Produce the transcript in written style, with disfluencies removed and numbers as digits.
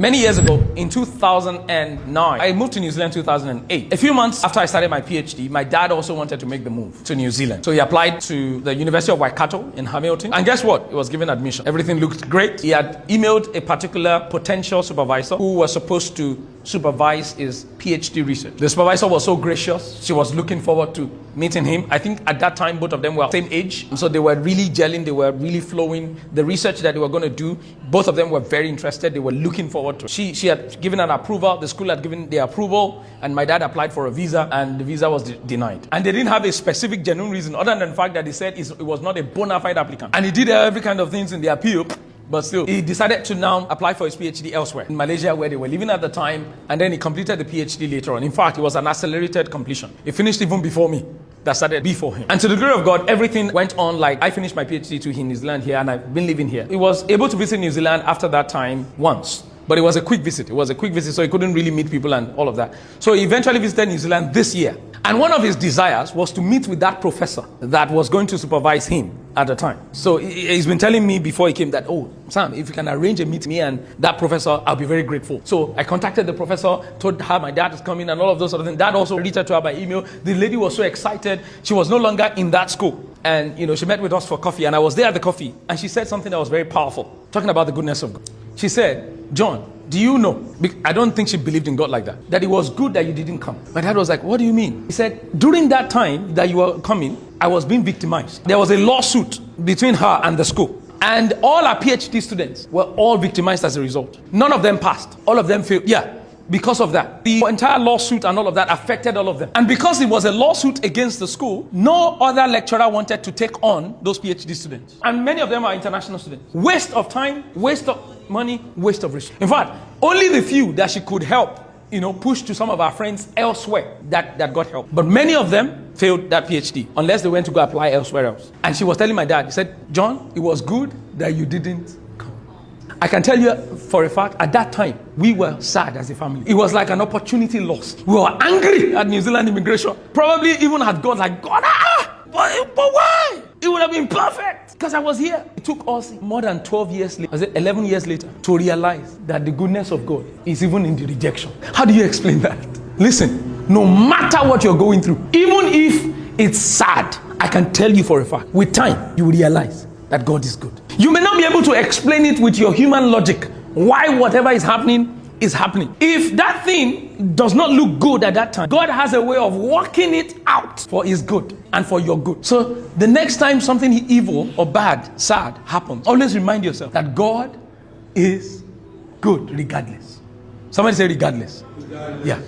Many years ago, in 2009, I moved to New Zealand in 2008. A few months after I started my PhD, my dad also wanted to make the move to New Zealand. So he applied to the University of Waikato in Hamilton. And guess what? He was given admission. Everything looked great. He had emailed a particular potential supervisor who was supposed to supervise his PhD research. The supervisor was so gracious. She was looking forward to meeting him. I think at that time, both of them were same age. So they were really gelling. They were really flowing. The research that they were going to do, both of them were very interested. They were looking forward to it. She had given an approval. The school had given the approval. And my dad applied for a visa. And the visa was denied. And they didn't have a specific, genuine reason other than the fact that they said it was not a bona fide applicant. And he did every kind of things in the appeal. But still, he decided to now apply for his PhD elsewhere, in Malaysia, where they were living at the time, and then he completed the PhD later on. In fact, it was an accelerated completion. He finished even before me, that started before him. And to the glory of God, everything went on like I finished my PhD in New Zealand here, and I've been living here. He was able to visit New Zealand after that time once. But it was a quick visit. So he couldn't really meet people and all of that. So he eventually visited New Zealand this year. And one of his desires was to meet with that professor that was going to supervise him at the time. So he's been telling me before he came that, oh, Sam, if you can arrange a meet me and that professor, I'll be very grateful. So I contacted the professor, told her my dad is coming and all of those sort of things. Dad also reached out to her by email. The lady was so excited. She was no longer in that school. And, she met with us for coffee, and I was there at the coffee. And she said something that was very powerful, talking about the goodness of God. She said, John, do you know? I don't think she believed in God like that. That it was good that you didn't come. My dad was like, what do you mean? He said, during that time that you were coming, I was being victimized. There was a lawsuit between her and the school. And all our PhD students were all victimized as a result. None of them passed. All of them failed. Yeah. Because of that, the entire lawsuit and all of that affected all of them. And because it was a lawsuit against the school, no other lecturer wanted to take on those PhD students. And many of them are international students. Waste of time, waste of money, waste of resources. In fact, only the few that she could help, push to some of our friends elsewhere that got help. But many of them failed that PhD unless they went to go apply elsewhere else. And she was telling my dad, he said, John, it was good that you didn't. I can tell you for a fact, at that time, we were sad as a family. It was like an opportunity lost. We were angry at New Zealand immigration. Probably even at God, like, God, but why? It would have been perfect because I was here. It took us more than 12 years later, 11 years later, to realize that the goodness of God is even in the rejection. How do you explain that? Listen, no matter what you're going through, even if it's sad, I can tell you for a fact, with time, you will realize that God is good. You may not be able to explain it with your human logic, why whatever is happening is happening. If that thing does not look good at that time, God has a way of working it out for his good and for your good. So the next time something evil or bad, sad happens, always remind yourself that God is good regardless. Somebody say regardless. Yeah.